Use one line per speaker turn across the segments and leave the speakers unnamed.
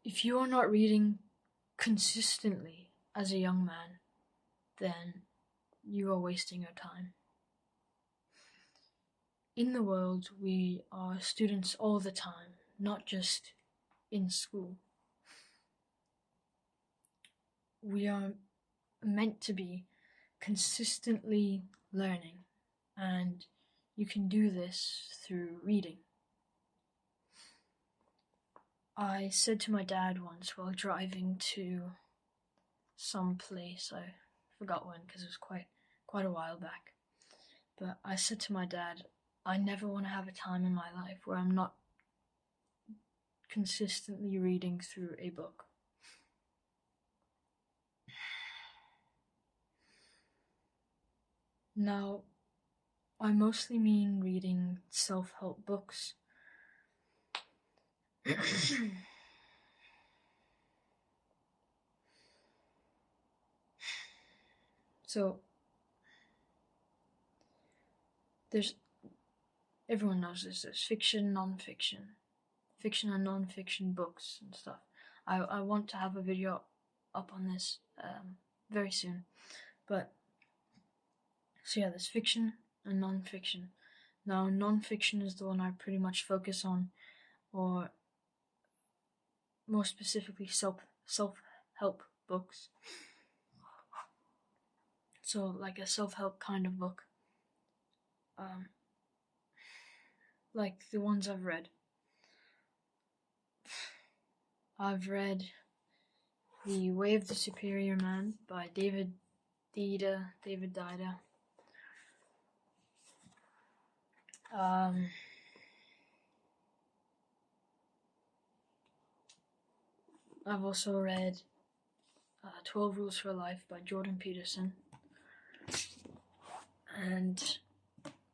if you are not reading consistently as a young man, then you are wasting your time. In the world, we are students all the time, not just in school. We are meant to be consistently learning, and you can do this through reading. I said to my dad once while driving to some place, I forgot when because it was quite a while back, but I said to my dad, I never want to have a time in my life where I'm not consistently reading through a book. Now, I mostly mean reading self-help books. So, everyone knows this, there's fiction, non-fiction, fiction and non-fiction books and stuff. I want to have a video up on this very soon. But, so yeah, there's fiction and non-fiction. Now, non-fiction is the one I pretty much focus on, or more specifically self-help books. So like a self-help kind of book. Like the ones I've read. I've read The Way of the Superior Man by David Deida. I've also read 12 Rules for Life by Jordan Peterson, and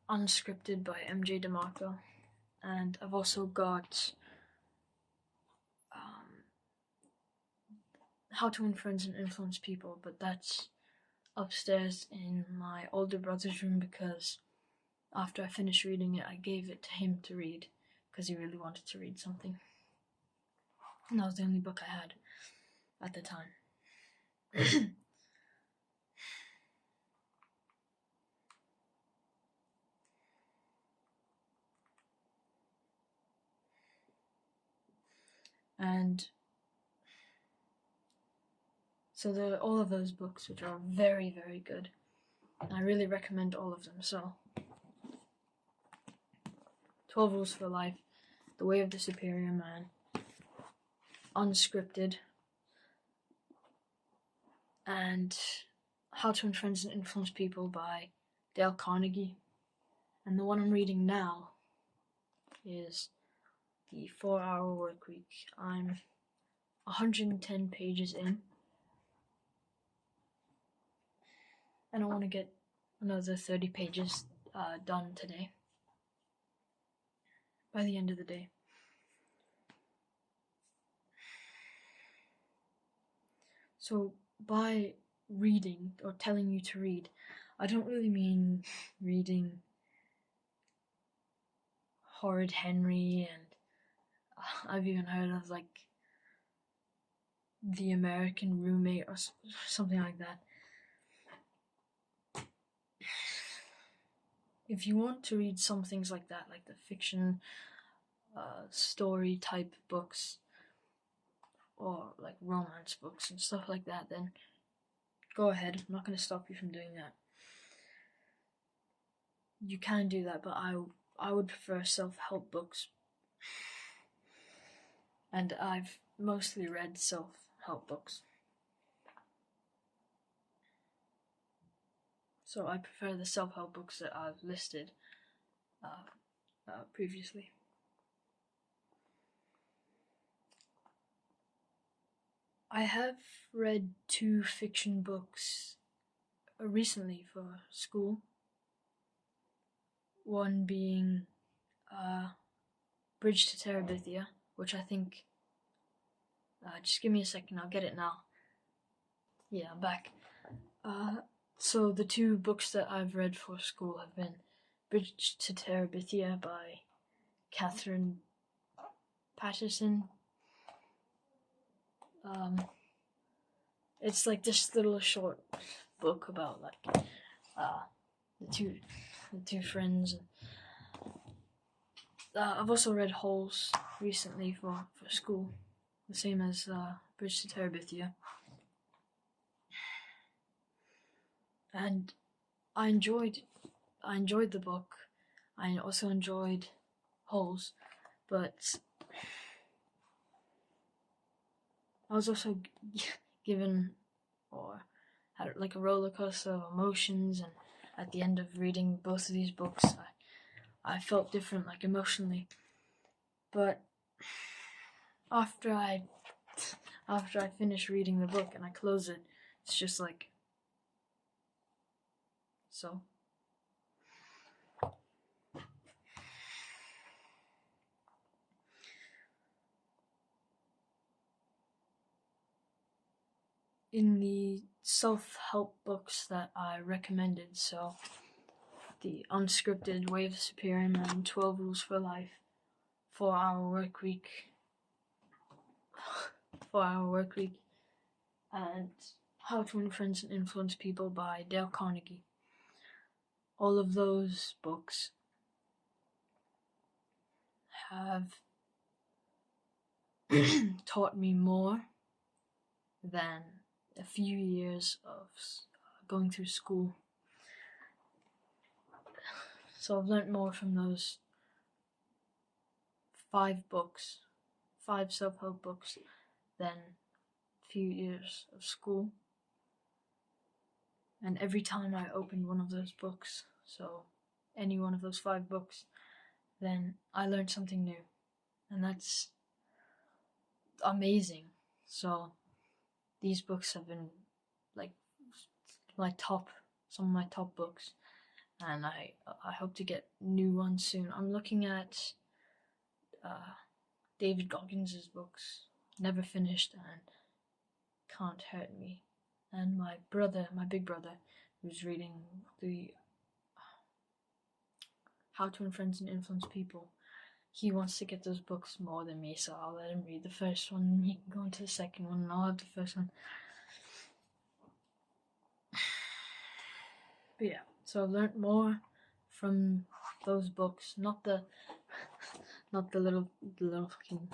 Unscripted by MJ DeMarco, and I've also got How to Win Friends and Influence People, but that's upstairs in my older brother's room because after I finished reading it, I gave it to him to read because he really wanted to read something. And that was the only book I had at the time. And so there are all of those books, which are very, very good. And I really recommend all of them. So 12 Rules for Life, The Way of the Superior Man, Unscripted, and How to Win Friends and Influence People by Dale Carnegie. And the one I'm reading now is The 4-Hour Workweek. I'm 110 pages in, and I want to get another 30 pages done today, by the end of the day. So by reading, or telling you to read, I don't really mean reading Horrid Henry, and I've even heard of like The American Roommate or something like that. If you want to read some things like that, like the fiction, story type books, or like romance books and stuff like that, then go ahead. I'm not going to stop you from doing that. You can do that, but I would prefer self-help books. And I've mostly read self-help books. So I prefer the self-help books that I've listed previously. I have read 2 fiction books recently for school. One being Bridge to Terabithia, which I think... just give me a second, I'll get it now. Yeah, I'm back. So the 2 books that I've read for school have been Bridge to Terabithia by Catherine Paterson It's like this little short book about like the two friends. I've also read Holes recently for school, the same as Bridge to Terabithia, and I enjoyed the book. I also enjoyed Holes, but I was also given or had like a roller coaster of emotions, and at the end of reading both of these books, I felt different, like emotionally. But after I finish reading the book and I close it, it's just like, so. In the self-help books that I recommended, so The Unscripted Way of the Superior Man, 12 Rules for Life, 4-Hour Work Week, and How to Win Friends and Influence People by Dale Carnegie. All of those books have taught me more than a few years of going through school. So I've learned more from those 5 self-help books, than a few years of school. And every time I open one of those books, so any one of those 5 books, then I learned something new. And that's amazing. So these books have been like some of my top books, and I hope to get new ones soon. I'm looking at David Goggins' books, never finished, and Can't Hurt Me. And my big brother, who's reading the How to Win Friends and Influence People, he wants to get those books more than me, so I'll let him read the first one, and he can go into the second one, and I'll have the first one. But yeah, so I've learned more from those books, not the little fucking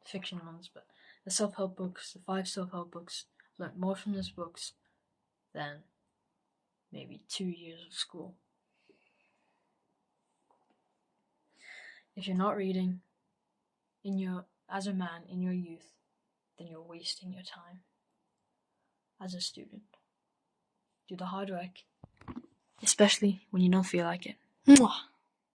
fiction ones, but the self-help books, the 5 self-help books. I've learned more from those books than maybe 2 years of school. If you're not reading as a man in your youth, then you're wasting your time as a student. Do the hard work, especially when you don't feel like it. Mwah!